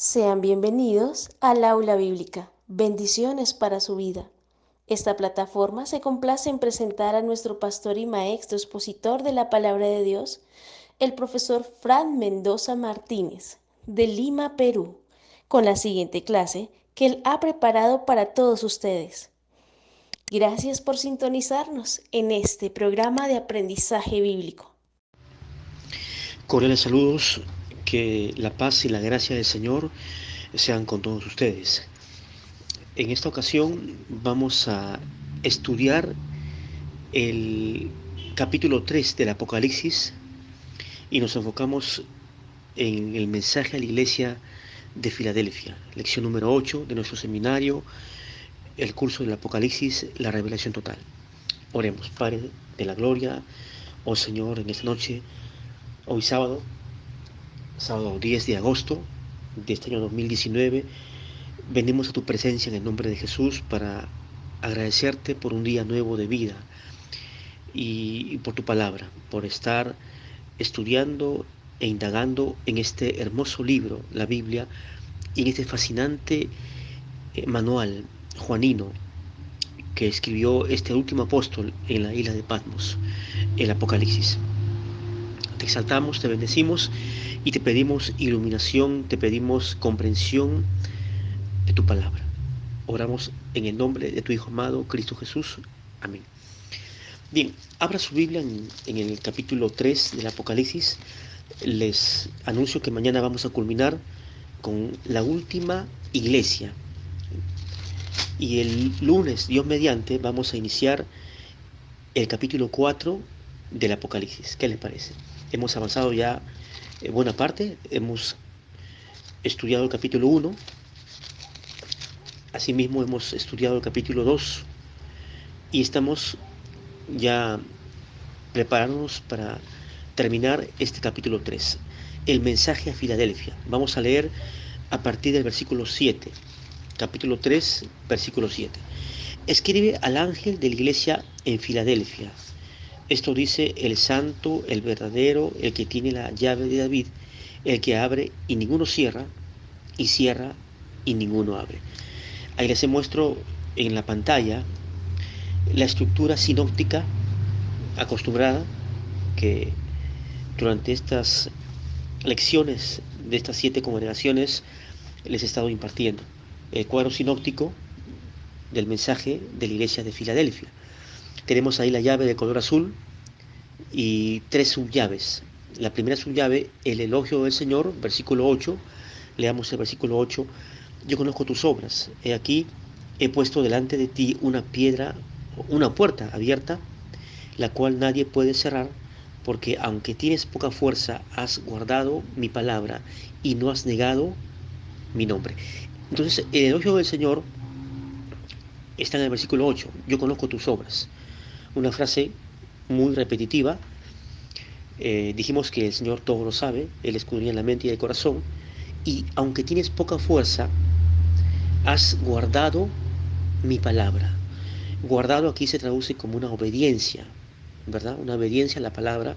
Sean bienvenidos al Aula Bíblica. Bendiciones para su vida. Esta plataforma se complace en presentar a nuestro pastor y maestro expositor de la Palabra de Dios, el profesor Fran Mendoza Martínez, de Lima, Perú, con la siguiente clase que él ha preparado para todos ustedes. Gracias por sintonizarnos en este programa de aprendizaje bíblico. Cordiales saludos, que la paz y la gracia del Señor sean con todos ustedes. En esta ocasión vamos a estudiar el capítulo 3 del Apocalipsis y nos enfocamos en el mensaje a la iglesia de Filadelfia, lección número 8 de nuestro seminario, el curso del Apocalipsis, la revelación total. Oremos. Padre de la gloria, oh Señor, en esta noche, hoy sábado 10 de agosto de este año 2019, venimos a tu presencia en el nombre de Jesús para agradecerte por un día nuevo de vida y por tu palabra, por estar estudiando e indagando en este hermoso libro, la Biblia, y en este fascinante manual juanino que escribió este último apóstol en la isla de Patmos, el Apocalipsis. Te exaltamos, te bendecimos y te pedimos iluminación, te pedimos comprensión de tu palabra. Oramos en el nombre de tu Hijo amado, Cristo Jesús. Amén. Bien, abra su Biblia en el capítulo 3 del Apocalipsis. Les anuncio que mañana vamos a culminar con la última iglesia. Y el lunes, Dios mediante, vamos a iniciar el capítulo 4 del Apocalipsis. ¿Qué les parece? Hemos avanzado ya buena parte. Hemos estudiado el capítulo 1. Asimismo hemos estudiado el capítulo 2. Y estamos ya prepararnos para terminar este capítulo 3, el mensaje a Filadelfia. Vamos a leer a partir del versículo 7, capítulo 3, versículo 7. Escribe al ángel de la iglesia en Filadelfia. Esto dice el santo, el verdadero, el que tiene la llave de David, el que abre y ninguno cierra, y cierra y ninguno abre. Ahí les muestro en la pantalla la estructura sinóptica acostumbrada que durante estas lecciones de estas 7 congregaciones les he estado impartiendo. El cuadro sinóptico del mensaje de la iglesia de Filadelfia. Tenemos ahí la llave de color azul y 3 subllaves. La primera subllave, el elogio del Señor, versículo 8. Leamos el versículo 8. Yo conozco tus obras. He aquí, he puesto delante de ti una piedra, una puerta abierta, la cual nadie puede cerrar, porque aunque tienes poca fuerza, has guardado mi palabra y no has negado mi nombre. Entonces, el elogio del Señor está en el versículo 8. Yo conozco tus obras. Una frase muy repetitiva. Dijimos que el Señor todo lo sabe, Él escudriña la mente y el corazón. Y aunque tienes poca fuerza, has guardado mi palabra. Guardado aquí se traduce como una obediencia, ¿verdad? Una obediencia a la palabra,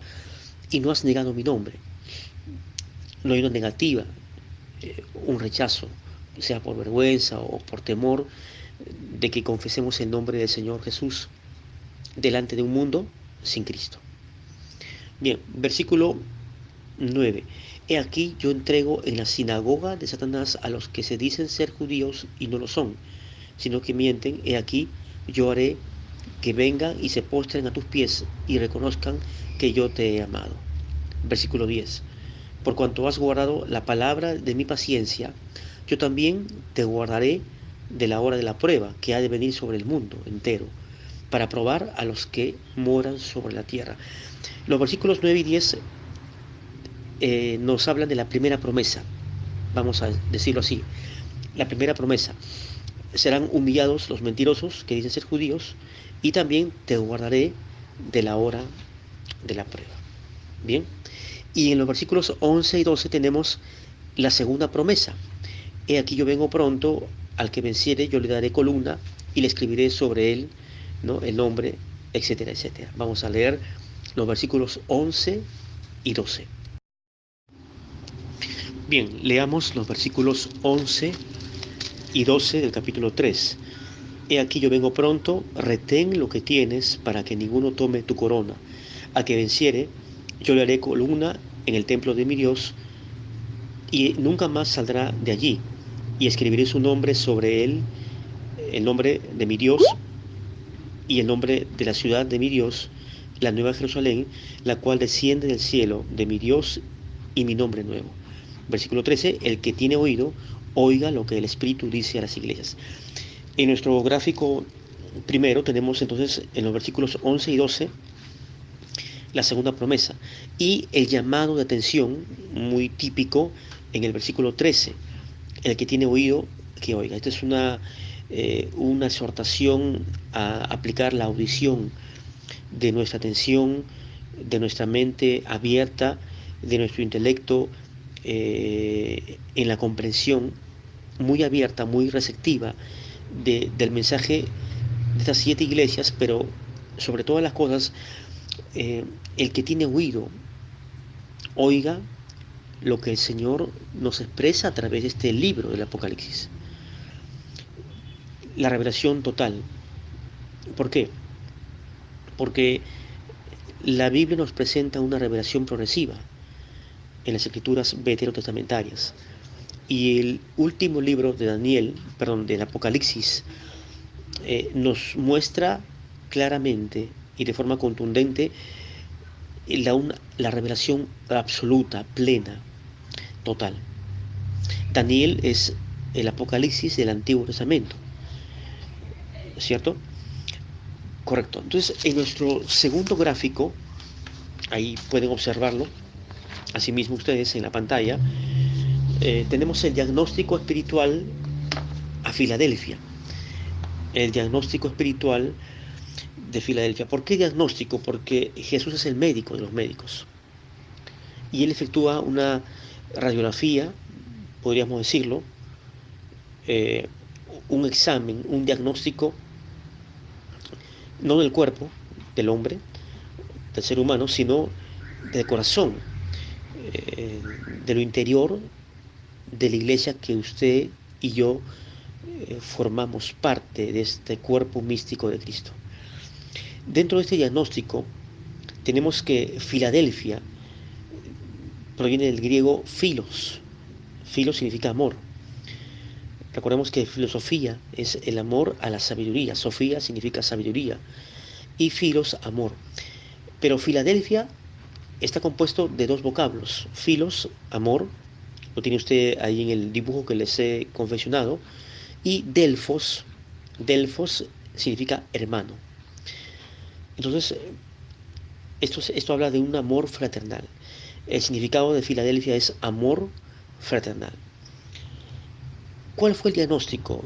y no has negado mi nombre. No hay una negativa, un rechazo, sea por vergüenza o por temor de que confesemos el nombre del Señor Jesús delante de un mundo sin Cristo. Bien, versículo 9. He aquí yo entrego en la sinagoga de Satanás a los que se dicen ser judíos y no lo son, sino que mienten. He aquí yo haré que vengan y se postren a tus pies y reconozcan que yo te he amado. Versículo 10. Por cuanto has guardado la palabra de mi paciencia, yo también te guardaré de la hora de la prueba que ha de venir sobre el mundo entero, para probar a los que moran sobre la tierra. Los versículos 9 y 10 nos hablan de la primera promesa, vamos a decirlo así. La primera promesa: serán humillados los mentirosos que dicen ser judíos, y también te guardaré de la hora de la prueba. Bien, y en los versículos 11 y 12 tenemos la segunda promesa. He aquí yo vengo pronto, al que venciere yo le daré columna y le escribiré sobre él, ¿no?, el nombre, etcétera, etcétera. Vamos a leer los versículos 11 y 12. Bien, leamos los versículos 11 y 12 del capítulo 3. He aquí yo vengo pronto, retén lo que tienes para que ninguno tome tu corona. Al que venciere, yo le haré columna en el templo de mi Dios y nunca más saldrá de allí. Y escribiré su nombre sobre él, el nombre de mi Dios y el nombre de la ciudad de mi Dios, la nueva Jerusalén, la cual desciende del cielo de mi Dios y mi nombre nuevo. Versículo 13, el que tiene oído, oiga lo que el Espíritu dice a las iglesias. En nuestro gráfico primero tenemos entonces en los versículos 11 y 12 la segunda promesa y el llamado de atención muy típico en el versículo 13, el que tiene oído, que oiga. Esta es una exhortación a aplicar la audición de nuestra atención, de nuestra mente abierta, de nuestro intelecto en la comprensión muy abierta, muy receptiva del mensaje de estas 7 iglesias, pero sobre todas las cosas, el que tiene oído, oiga lo que el Señor nos expresa a través de este libro del Apocalipsis. La revelación total. ¿Por qué? Porque la Biblia nos presenta una revelación progresiva en las escrituras veterotestamentarias. Y el último libro de Daniel, perdón, del Apocalipsis, nos muestra claramente y de forma contundente la revelación absoluta, plena, total. Daniel es el Apocalipsis del Antiguo Testamento, ¿cierto? Correcto. Entonces, en nuestro segundo gráfico, ahí pueden observarlo, asimismo ustedes en la pantalla, tenemos el diagnóstico espiritual a Filadelfia. El diagnóstico espiritual de Filadelfia. ¿Por qué diagnóstico? Porque Jesús es el médico de los médicos. Y él efectúa una radiografía, podríamos decirlo, eh, un examen, un diagnóstico, no del cuerpo del hombre, del ser humano, sino del corazón, eh, de lo interior de la iglesia que usted y yo formamos parte de este cuerpo místico de Cristo. Dentro de este diagnóstico tenemos que Filadelfia proviene del griego philos. Philos significa amor. Recordemos que filosofía es el amor a la sabiduría. Sofía significa sabiduría. Y philos, amor. Pero Filadelfia está compuesto de dos vocablos. Philos, amor, lo tiene usted ahí en el dibujo que les he confeccionado. Y Delfos, Delfos significa hermano. Entonces, esto habla de un amor fraternal. El significado de Filadelfia es amor fraternal. ¿Cuál fue el diagnóstico?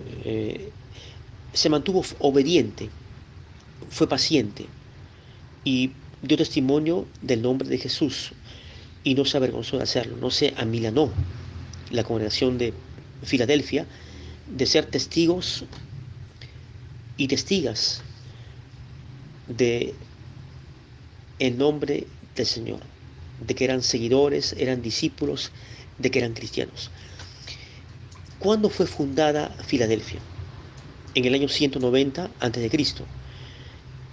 Se mantuvo obediente, fue paciente y dio testimonio del nombre de Jesús y no se avergonzó de hacerlo, no se amilanó la congregación de Filadelfia de ser testigos y testigas de el nombre del Señor, de que eran seguidores, eran discípulos, de que eran cristianos. ¿Cuándo fue fundada Filadelfia? En el año 190 a.C.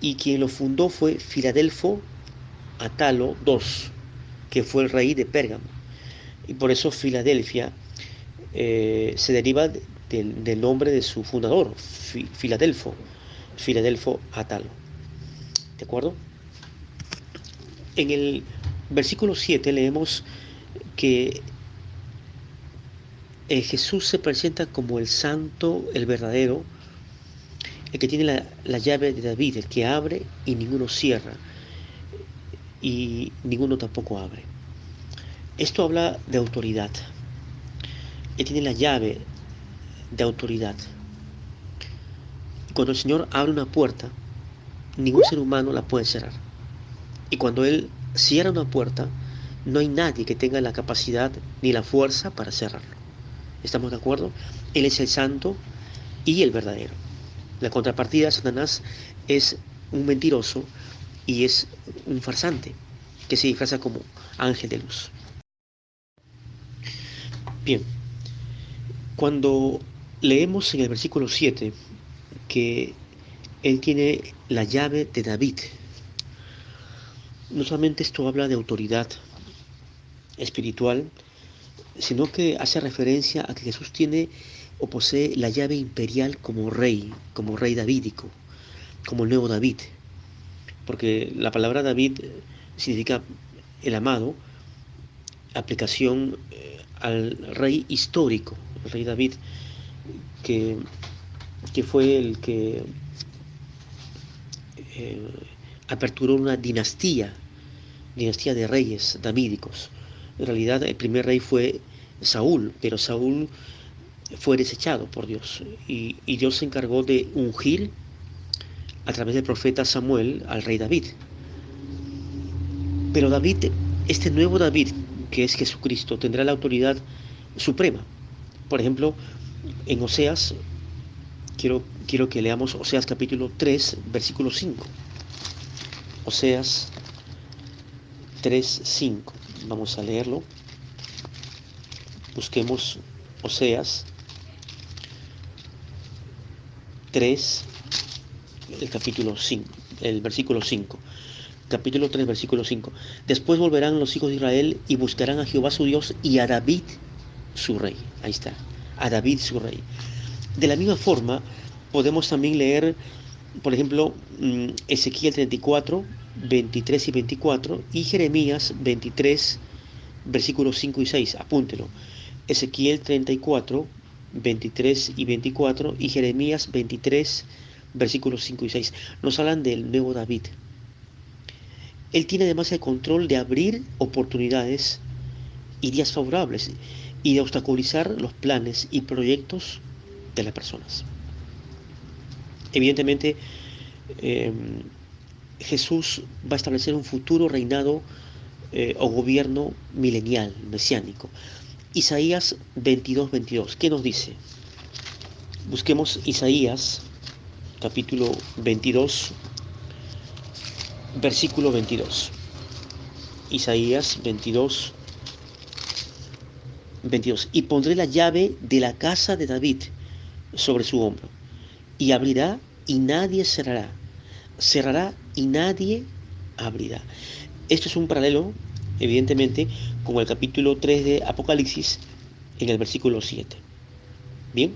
Y quien lo fundó fue Filadelfo Atalo II, que fue el rey de Pérgamo. Y por eso Filadelfia se deriva del nombre de su fundador, Filadelfo Atalo. ¿De acuerdo? En el versículo 7 leemos que Jesús se presenta como el santo, el verdadero, el que tiene la llave de David, el que abre y ninguno cierra, y ninguno tampoco abre. Esto habla de autoridad. Él tiene la llave de autoridad. Y cuando el Señor abre una puerta, ningún ser humano la puede cerrar. Y cuando Él cierra una puerta, no hay nadie que tenga la capacidad ni la fuerza para cerrarlo. ¿Estamos de acuerdo? Él es el santo y el verdadero. La contrapartida de Satanás es un mentiroso y es un farsante que se disfraza como ángel de luz. Bien, cuando leemos en el versículo 7 que él tiene la llave de David, no solamente esto habla de autoridad espiritual, sino que hace referencia a que Jesús tiene o posee la llave imperial como rey davídico, como el nuevo David, porque la palabra David significa el amado, aplicación al rey histórico, el rey David, que, que fue el que eh, aperturó una dinastía de reyes davídicos. En realidad el primer rey fue Saúl, pero Saúl fue desechado por Dios y Dios se encargó de ungir a través del profeta Samuel al rey David. Pero David, este nuevo David, que es Jesucristo, tendrá la autoridad suprema. Por ejemplo, en Oseas, quiero que leamos Oseas capítulo 3, versículo 5. Oseas 3, 5. Vamos a leerlo. Busquemos Oseas 3, el capítulo 5, el versículo 5. Capítulo 3, versículo 5. Después volverán los hijos de Israel y buscarán a Jehová su Dios y a David su rey. Ahí está, a David su rey. De la misma forma, podemos también leer, por ejemplo, Ezequiel 34, 23 y 24 y Jeremías 23, versículos 5 y 6. Apúntelo. Ezequiel 34, 23 y 24 y Jeremías 23, versículos 5 y 6. Nos hablan del nuevo David. Él tiene además el control de abrir oportunidades y días favorables y de obstaculizar los planes y proyectos de las personas. Evidentemente, eh, Jesús va a establecer un futuro reinado o gobierno milenial, mesiánico. Isaías 22, 22. ¿Qué nos dice? Busquemos Isaías capítulo 22, versículo 22. Isaías 22, 22. Y pondré la llave de la casa de David sobre su hombro. Y abrirá y nadie cerrará. Cerrará y nadie abrirá. Esto es un paralelo, evidentemente, con el capítulo 3 de Apocalipsis en el versículo 7. Bien,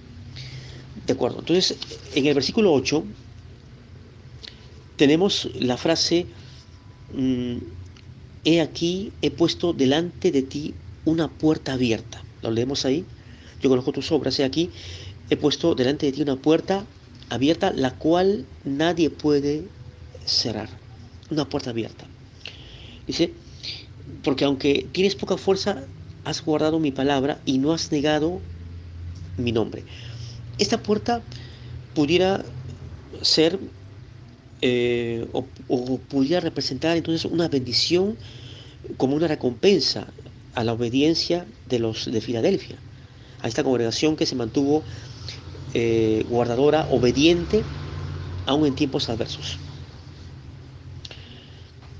de acuerdo. Entonces, en el versículo 8 tenemos la frase, he aquí, he puesto delante de ti una puerta abierta. Lo leemos ahí. Yo conozco tus obras, he aquí, he puesto delante de ti una puerta abierta, la cual nadie puede cerrar. Una puerta abierta. Dice, porque aunque tienes poca fuerza, has guardado mi palabra y no has negado mi nombre. Esta puerta pudiera ser o pudiera representar entonces una bendición como una recompensa a la obediencia de los de Filadelfia, a esta congregación que se mantuvo guardadora, obediente, aún en tiempos adversos.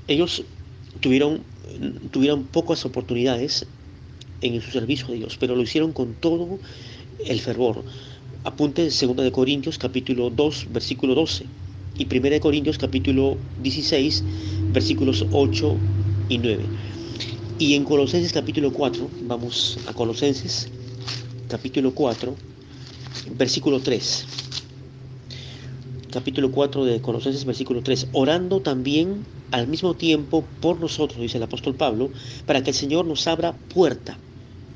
Ellos tuvieron, tuvieron pocas oportunidades en su servicio a Dios, pero lo hicieron con todo el fervor. Apunte 2 de Corintios capítulo 2, versículo 12 y 1 de Corintios capítulo 16, versículos 8 y 9. Y en Colosenses capítulo 4, vamos a Colosenses capítulo 4, versículo 3. Capítulo 4 de Colosenses, versículo 3. Orando también al mismo tiempo por nosotros, dice el apóstol Pablo, para que el Señor nos abra puerta.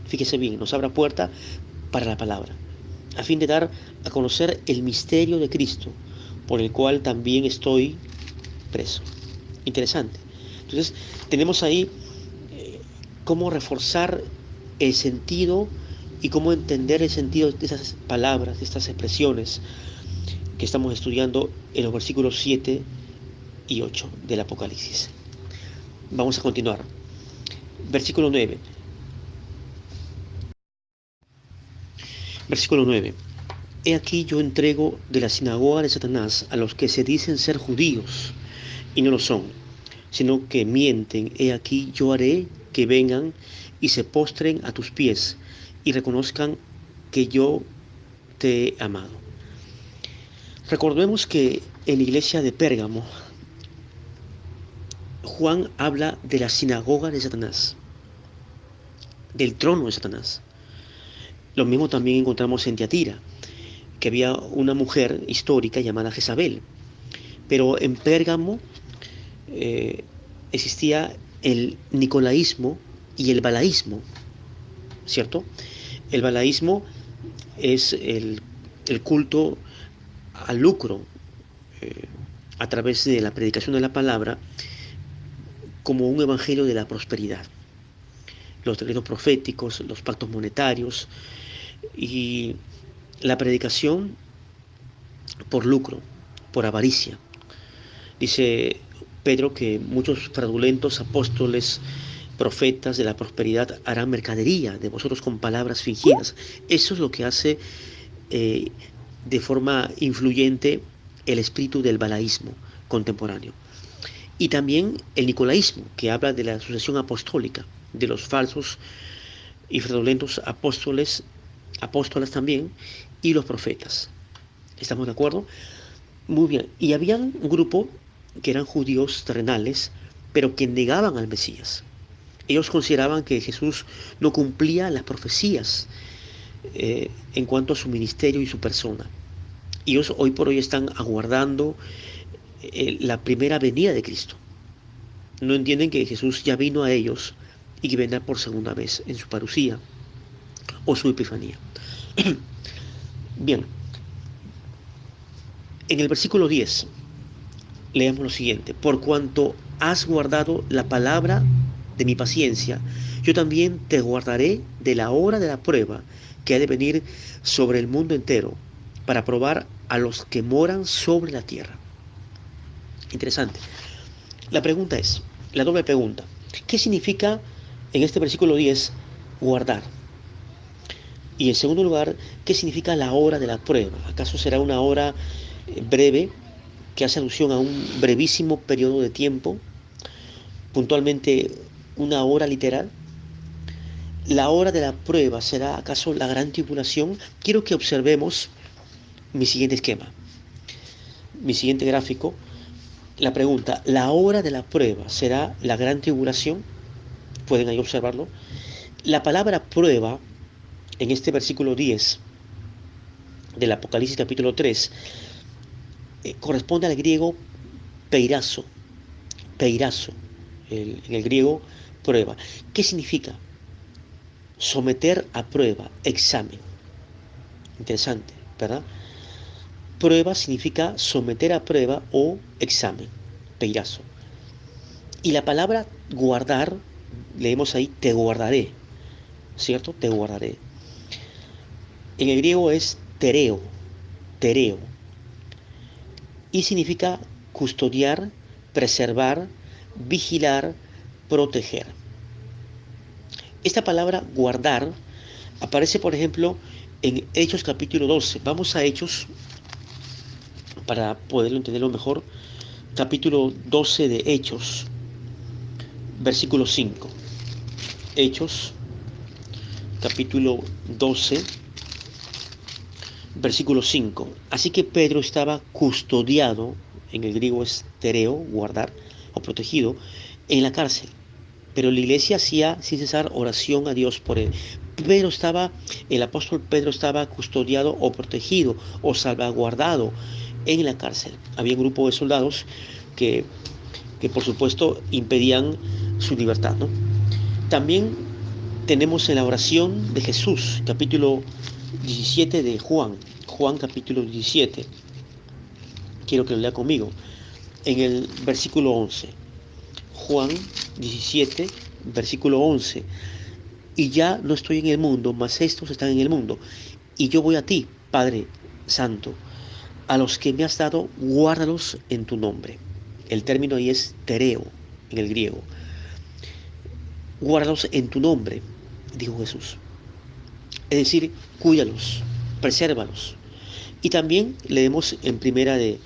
Fíjese bien, nos abra puerta para la palabra, a fin de dar a conocer el misterio de Cristo, por el cual también estoy preso. Interesante. Entonces, tenemos ahí cómo reforzar el sentido y cómo entender el sentido de esas palabras, de estas expresiones que estamos estudiando en los versículos 7 y 8 del Apocalipsis. Vamos a continuar. Versículo 9. Versículo 9. He aquí yo entrego de la sinagoga de Satanás a los que se dicen ser judíos y no lo son, sino que mienten. He aquí yo haré que vengan y se postren a tus pies y reconozcan que yo te he amado. Recordemos que en la iglesia de Pérgamo, Juan habla de la sinagoga de Satanás, del trono de Satanás. Lo mismo también encontramos en Tiatira, que había una mujer histórica llamada Jezabel. Pero en Pérgamo existía el nicolaísmo y el balaísmo, ¿cierto? El balaísmo es el culto al lucro eh, a través de la predicación de la palabra como un evangelio de la prosperidad. Los decretos proféticos, los pactos monetarios y la predicación por lucro, por avaricia. Dice Pedro que muchos fraudulentos apóstoles, profetas de la prosperidad harán mercadería de vosotros con palabras fingidas. Eso es lo que hace de forma influyente el espíritu del balaísmo contemporáneo. Y también el nicolaísmo, que habla de la sucesión apostólica, de los falsos y fraudulentos apóstoles también, y los profetas. ¿Estamos de acuerdo? Muy bien. Y había un grupo que eran judíos terrenales, pero que negaban al Mesías. Ellos consideraban que Jesús no cumplía las profecías en cuanto a su ministerio y su persona. Ellos hoy por hoy están aguardando la primera venida de Cristo. No entienden que Jesús ya vino a ellos y que vendrá por segunda vez en su parucía o su epifanía. Bien, en el versículo 10 leemos lo siguiente: por cuanto has guardado la palabra de mi paciencia, yo también te guardaré de la hora de la prueba que ha de venir sobre el mundo entero para probar a los que moran sobre la tierra. Interesante. La pregunta es, la doble pregunta: ¿qué significa en este versículo 10 guardar? Y en segundo lugar, ¿qué significa la hora de la prueba? ¿Acaso será una hora breve que hace alusión a un brevísimo periodo de tiempo, puntualmente una hora literal? ¿La hora de la prueba será acaso la gran tribulación? Quiero que observemos mi siguiente esquema, mi siguiente gráfico. La pregunta: ¿la hora de la prueba será la gran tribulación? Pueden ahí observarlo. La palabra prueba en este versículo 10 del Apocalipsis capítulo 3 corresponde al griego peirazo, peirazo, en el griego prueba. ¿Qué significa? Someter a prueba, examen. Interesante, ¿verdad? Prueba significa someter a prueba o examen, peirazo. Y la palabra guardar, leemos ahí, te guardaré, ¿cierto? Te guardaré. En el griego es tereo, tereo. Y significa custodiar, preservar, vigilar, proteger. Esta palabra guardar aparece, por ejemplo, en Hechos capítulo 12. Vamos a Hechos para poderlo entenderlo mejor. Capítulo 12 de Hechos, versículo 5. Hechos, capítulo 12, versículo 5. Así que Pedro estaba custodiado, en el griego es tereo, guardar o protegido, en la cárcel. Pero la iglesia hacía sin cesar oración a Dios por él. El apóstol Pedro estaba custodiado o protegido o salvaguardado en la cárcel. Había un grupo de soldados que por supuesto impedían su libertad, ¿no? También tenemos en la oración de Jesús, capítulo 17 de Juan, Juan capítulo 17. Quiero que lo lea conmigo. En el versículo 11. Juan 17, versículo 11. Y ya no estoy en el mundo, mas estos están en el mundo. Y yo voy a ti, Padre Santo. A los que me has dado, guárdalos en tu nombre. El término ahí es tereo, en el griego. Guárdalos en tu nombre, dijo Jesús. Es decir, cuídalos, presérvalos. Y también leemos en primera de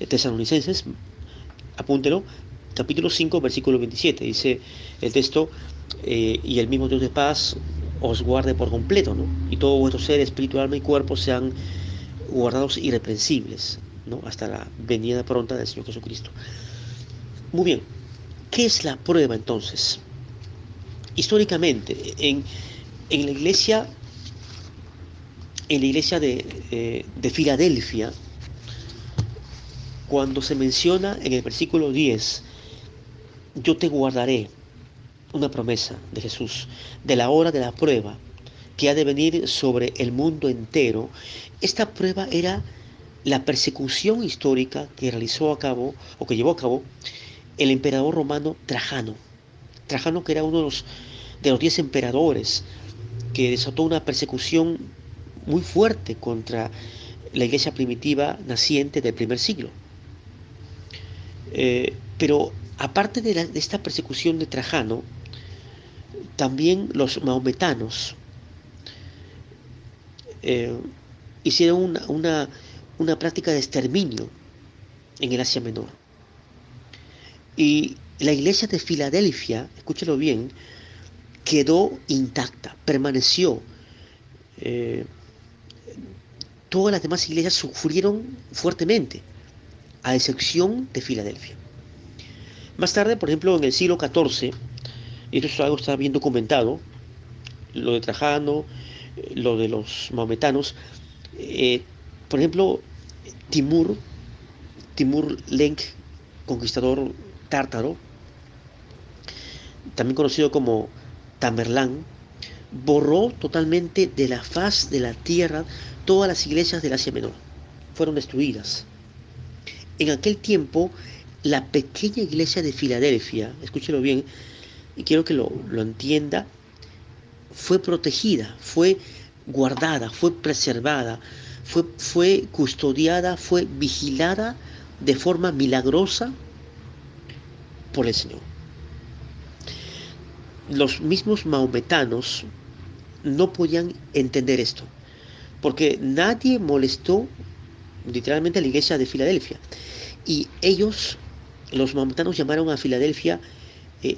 Tesalonicenses, apúntelo, capítulo 5, versículo 27. Dice el texto, y el mismo Dios de paz os guarde por completo, ¿no? Y todo vuestro ser, espíritu, alma y cuerpo sean guardados irreprensibles, ¿no? Hasta la venida pronta del Señor Jesucristo. Muy bien, ¿qué es la prueba entonces? Históricamente, en la iglesia, de Filadelfia, cuando se menciona en el versículo 10, yo te guardaré, una promesa de Jesús, de la hora de la prueba que ha de venir sobre el mundo entero. Esta prueba era la persecución histórica que realizó a cabo, o que llevó a cabo, el emperador romano Trajano. Trajano, que era uno de los 10 emperadores, que desató una persecución muy fuerte contra la iglesia primitiva naciente del primer siglo. Pero aparte de esta persecución de Trajano, también los maometanos eh, hicieron una práctica de exterminio en el Asia Menor. Y la iglesia de Filadelfia, escúchalo bien, quedó intacta, permaneció. Eh, Todas las demás iglesias sufrieron fuertemente, a excepción de Filadelfia. Más tarde, por ejemplo, en el siglo XIV, y esto es algo que está bien documentado, lo de Trajano, lo de los maometanos, eh, por ejemplo, Timur, Timur Lenk, conquistador tártaro, también conocido como Tamerlán, borró totalmente de la faz de la tierra todas las iglesias del Asia Menor. Fueron destruidas. En aquel tiempo, la pequeña iglesia de Filadelfia, escúchelo bien, y quiero que lo entienda, fue protegida, fue guardada, fue preservada, fue custodiada, fue vigilada de forma milagrosa por el Señor. Los mismos maometanos no podían entender esto, porque nadie molestó literalmente a la iglesia de Filadelfia. Y ellos, los maometanos, llamaron a Filadelfia eh,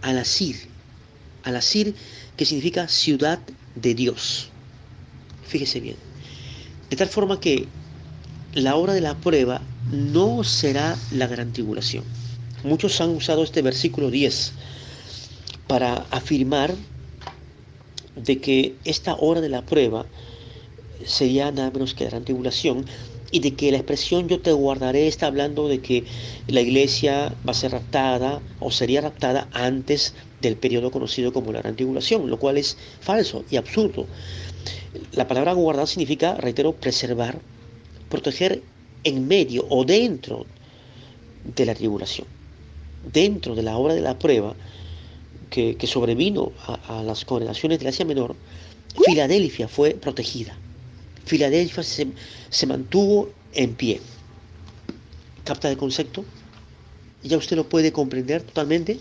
Al-Asir, Al-Asir, que significa ciudad de Dios. Fíjese bien. De tal forma que la hora de la prueba no será la gran tribulación. Muchos han usado este versículo 10 para afirmar de que esta hora de la prueba sería nada menos que la gran tribulación, y de que la expresión yo te guardaré está hablando de que la iglesia va a ser raptada o sería raptada antes del periodo conocido como la gran tribulación, lo cual es falso y absurdo. La palabra guardar significa, reitero, preservar, proteger en medio o dentro de la tribulación, dentro de la hora de la prueba que sobrevino a las congregaciones de Asia Menor. Filadelfia fue protegida. Filadelfia se mantuvo en pie. ¿Capta el concepto? ¿Ya usted lo puede comprender totalmente?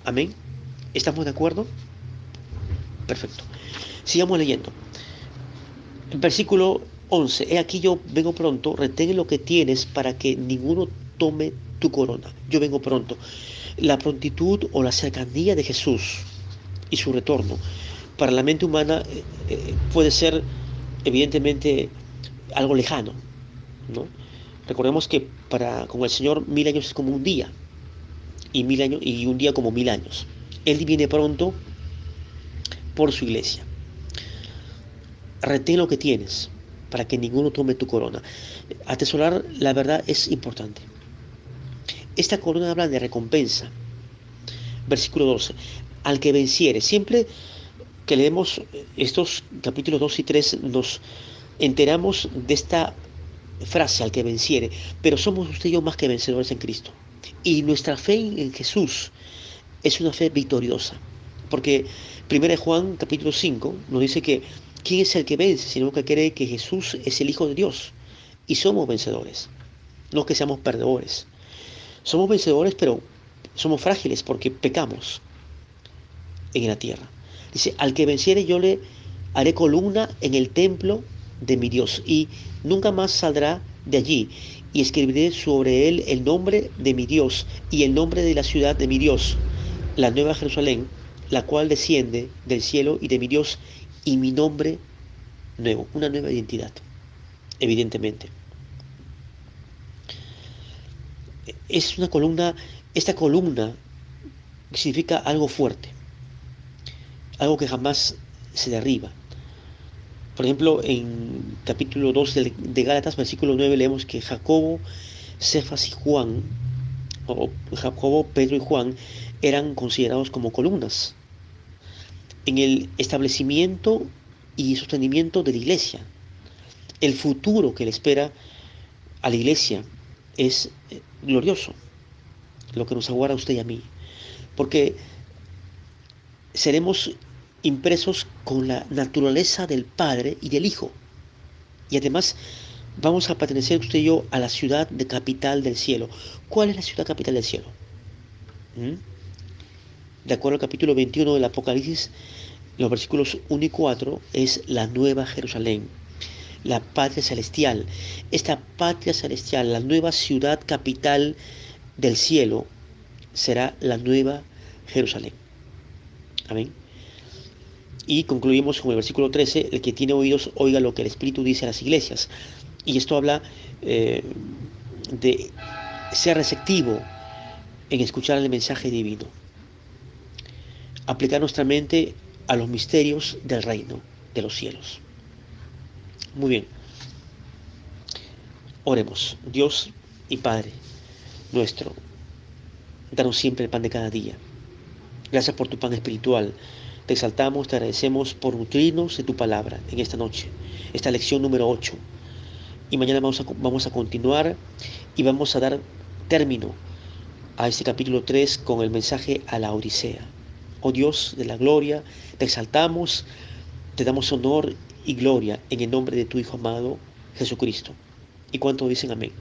Amén. ¿Estamos de acuerdo? Perfecto. Sigamos leyendo. El versículo 11. He aquí yo vengo pronto, retén lo que tienes para que ninguno tome tu corona. Yo vengo pronto. La prontitud o la cercanía de Jesús y su retorno para la mente humana puede ser evidentemente algo lejano, ¿no? Recordemos que con el Señor 1000 años es como un día, y 1000 años y un día como 1000 años. Él viene pronto por su iglesia. Retén lo que tienes para que ninguno tome tu corona. Atesorar la verdad es importante. Esta corona habla de recompensa. Versículo 12. Al que venciere. Siempre que leemos estos capítulos 2 y 3 nos enteramos de esta frase, al que venciere, pero somos usted y yo más que vencedores en Cristo. Y nuestra fe en Jesús es una fe victoriosa, porque 1 Juan capítulo 5 nos dice que ¿quién es el que vence? Sino que cree que Jesús es el Hijo de Dios, y somos vencedores, no que seamos perdedores. Somos vencedores, pero somos frágiles porque pecamos en la tierra. Dice, al que venciere yo le haré columna en el templo de mi Dios, y nunca más saldrá de allí, y escribiré sobre él el nombre de mi Dios y el nombre de la ciudad de mi Dios, la nueva Jerusalén, la cual desciende del cielo y de mi Dios y mi nombre nuevo, una nueva identidad, evidentemente. Es una columna, esta columna significa algo fuerte, algo que jamás se derriba. Por ejemplo, en capítulo 2 de Gálatas, versículo 9, leemos que Jacobo, Cefas y Juan, o Jacobo, Pedro y Juan, eran considerados como columnas en el establecimiento y sostenimiento de la iglesia. El futuro que le espera a la iglesia es glorioso, lo que nos aguarda a usted y a mí, porque seremos impresos con la naturaleza del Padre y del Hijo. Y además vamos a pertenecer usted y yo a la ciudad de capital del cielo. ¿Cuál es la ciudad capital del cielo? ¿Mm? De acuerdo al capítulo 21 del Apocalipsis, los versículos 1 y 4, es la nueva Jerusalén, la patria celestial. Esta patria celestial, la nueva ciudad capital del cielo, será la nueva Jerusalén. Amén. Y concluimos con el versículo 13, el que tiene oídos oiga lo que el Espíritu dice a las iglesias. Y esto habla de ser receptivo en escuchar el mensaje divino. Aplicar nuestra mente a los misterios del reino de los cielos. Muy bien. Oremos. Dios y Padre nuestro, danos siempre el pan de cada día. Gracias por tu pan espiritual. Te exaltamos, te agradecemos por nutrirnos de tu palabra en esta noche, esta lección número 8. Y mañana vamos a continuar y vamos a dar término a este capítulo 3 con el mensaje a la Odisea. Oh Dios de la gloria, te exaltamos, te damos honor y gloria en el nombre de tu Hijo amado, Jesucristo. ¿Y cuántos dicen amén?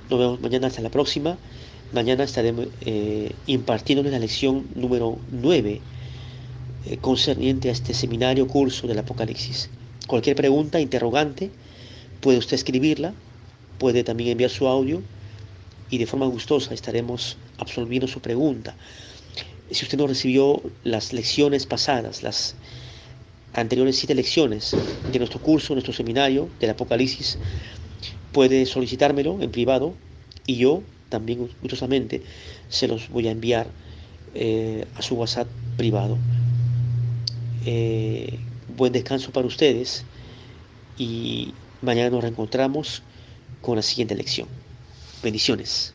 Nos vemos mañana, hasta la próxima. Mañana estaremos impartiéndoles la lección número 9 concerniente a este seminario curso del Apocalipsis. Cualquier pregunta, interrogante, puede usted escribirla, puede también enviar su audio y de forma gustosa estaremos absolviendo su pregunta. Si usted no recibió las lecciones pasadas, las anteriores 7 lecciones de nuestro curso, nuestro seminario del Apocalipsis, puede solicitármelo en privado y yo también gustosamente se los voy a enviar a su WhatsApp privado. Buen descanso para ustedes y mañana nos reencontramos con la siguiente lección. Bendiciones.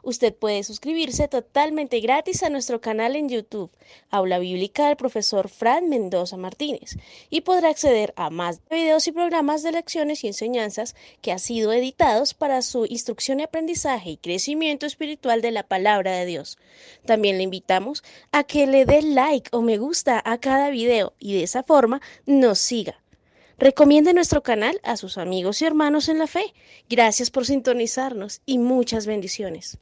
Usted puede suscribirse totalmente gratis a nuestro canal en YouTube, Aula Bíblica del profesor Fran Mendoza Martínez, y podrá acceder a más videos y programas de lecciones y enseñanzas que han sido editados para su instrucción y aprendizaje y crecimiento espiritual de la palabra de Dios. También le invitamos a que le dé like o me gusta a cada video y de esa forma nos siga. Recomiende nuestro canal a sus amigos y hermanos en la fe. Gracias por sintonizarnos y muchas bendiciones.